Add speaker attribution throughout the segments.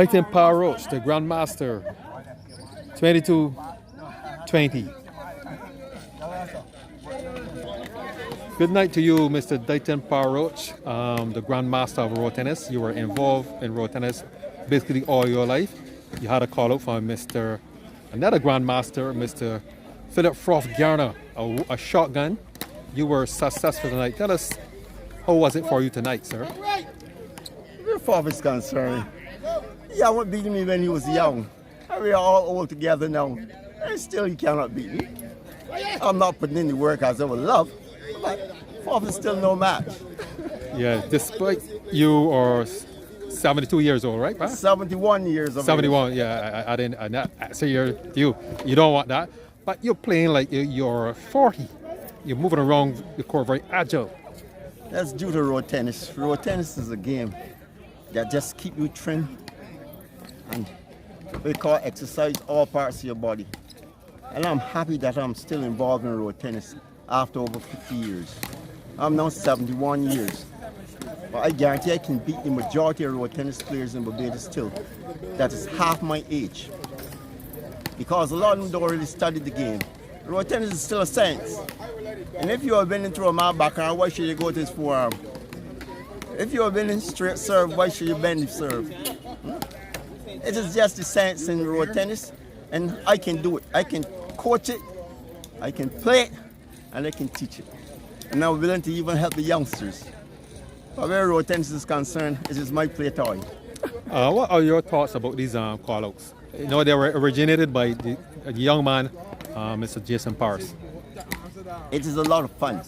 Speaker 1: Deighton Roach, the Grandmaster, 22-20. Good night to you, Mr. Deighton Roach, the Grandmaster of road tennis. You were involved in road tennis basically all your life. You had a call out from another Grandmaster, Mr. Philip Frost Garner, a shotgun. You were successful tonight. Tell us, how was it for you tonight, sir?
Speaker 2: Where Frost is concerned, he haven't beaten me when he was young. And we are all old together now. And still he cannot beat me. I'm not putting in the work as I would love, but Frost is still no match.
Speaker 1: Yeah, despite you are 72 years old, right? Huh?
Speaker 2: 71 years of
Speaker 1: 71,
Speaker 2: age.
Speaker 1: yeah, I didn't say you don't want that. But you're playing like you're 40. You're moving around the court very agile.
Speaker 2: That's due to road tennis. Road tennis is a game that just keep you trim and we call exercise all parts of your body. And I'm happy that I'm still involved in road tennis after over 50 years. I'm now 71 years. But I guarantee I can beat the majority of road tennis players in Barbados still. That is half my age. Because a lot of them don't really study the game. Road tennis is still a science. And if you are bending through a man backhand, why should you go to his forearm? If you are bending straight serve, why should you bend the serve? It is just the science in road tennis, and I can do it. I can coach it, I can play it, and I can teach it. And I'm willing to even help the youngsters. But where road tennis is concerned, it is my play toy.
Speaker 1: What are your thoughts about these call-outs? You know, they were originated by the young man, Mr. Jason Paris.
Speaker 2: It is a lot of fun.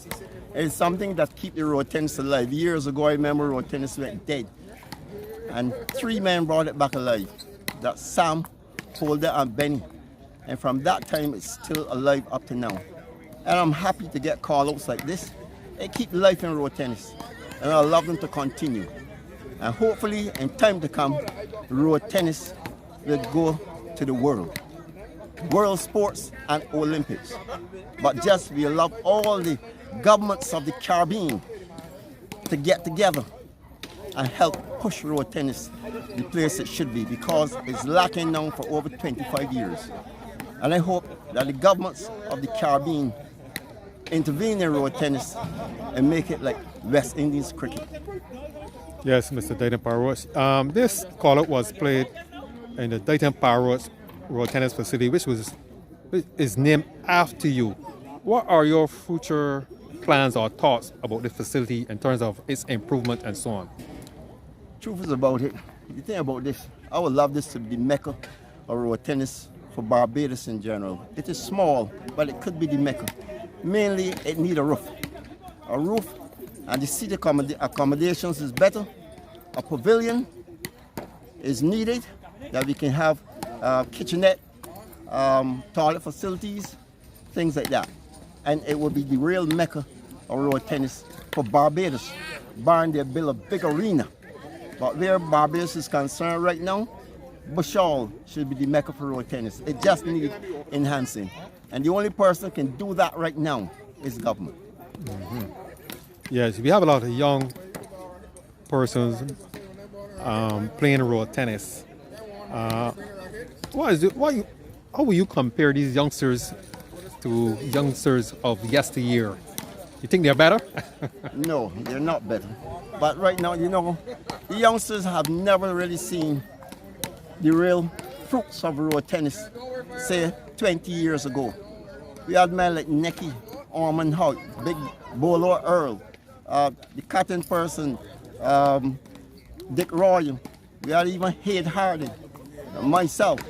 Speaker 2: It is something that keeps the road tennis alive. Years ago, I remember road tennis went dead. And 3 men brought it back alive. That's Sam, Holder, and Benny. And from that time, it's still alive up to now. And I'm happy to get call-outs like this. They keep life in road tennis. And I love them to continue. And hopefully, in time to come, road tennis will go to the world sports and Olympics. But just we love all the governments of the Caribbean to get together and help push road tennis the place it should be, because it's lacking now for over 25 years. And I hope that the governments of the Caribbean intervene in road tennis and make it like West Indies cricket.
Speaker 1: Yes, Mr. Deighton Roach. This call-out was played in the Deighton Roach road tennis facility, which is named after you. What are your future plans or thoughts about the facility in terms of its improvement and so on?
Speaker 2: Truth is about it. The thing about this, I would love this to be Mecca of road tennis for Barbados in general. It is small, but it could be the Mecca. Mainly, it needs a roof. A roof, and the seat accommodations is better. A pavilion is needed, that we can have kitchenette, toilet facilities, things like that. And it will be the real Mecca of road tennis for Barbados, barring they build a big arena. But where Barbados is concerned right now, Bushall should be the Mecca for road tennis. It just needs enhancing. And the only person who can do that right now is government.
Speaker 1: Mm-hmm. Yes, we have a lot of young persons playing road tennis. How will you compare these youngsters to youngsters of yesteryear? You think they're better?
Speaker 2: No, they're not better. But right now, you know, the youngsters have never really seen the real fruits of road tennis, say 20 years ago. We had men like Nicky, Ormond Hout, Big Bolo Earl, the cotton person, Dick Roy. We had even Haid Harding, myself,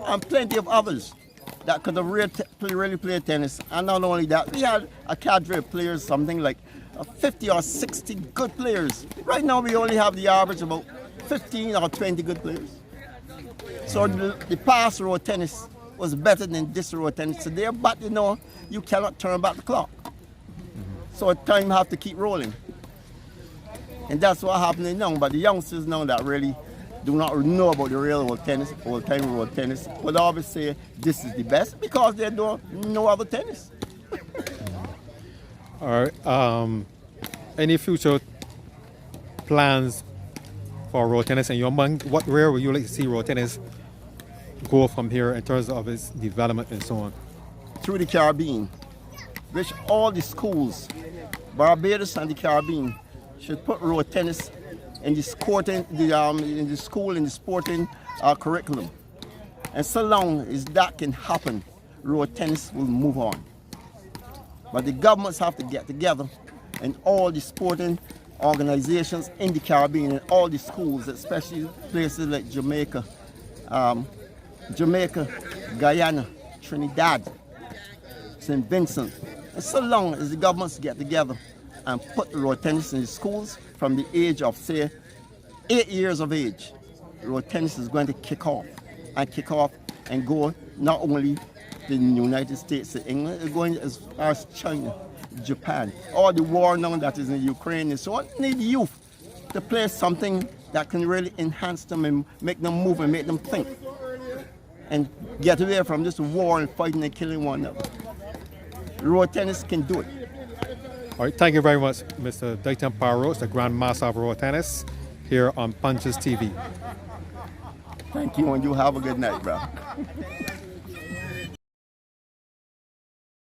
Speaker 2: and plenty of others that could have really played tennis. And not only that, we had a cadre of players, something like 50 or 60 good players. Right now, we only have the average about 15 or 20 good players. So the past road tennis was better than this road tennis today, but you know, you cannot turn back the clock. So time have to keep rolling. And that's what's happening now. But the youngsters now that really do not know about the real old-time road tennis, would always say this is the best because they don't know other tennis.
Speaker 1: All right. Any future plans for road tennis in your mind? Where would you like to see road tennis go from here in terms of its development and so on?
Speaker 2: Through the Caribbean, which all the schools, Barbados and the Caribbean, should put road tennis in the sporting, in the school, in the sporting curriculum. And so long as that can happen, road tennis will move on. But the governments have to get together, and all the sporting organizations in the Caribbean and all the schools, especially places like Jamaica, Guyana, Trinidad, St. Vincent. And so long as the governments get together and put road tennis in the schools from the age of, say, 8 years of age, road tennis is going to kick off and go not only to the United States and England, it's going as far as China, Japan. All the war now that is in Ukraine and so on, need youth to play something that can really enhance them and make them move and make them think and get away from this war and fighting and killing one another. Road tennis can do it.
Speaker 1: All right, thank you very much, Mr. Deighton Roach, the Grand Master of road tennis, here on Punches TV.
Speaker 2: Thank you, and you have a good night, bro.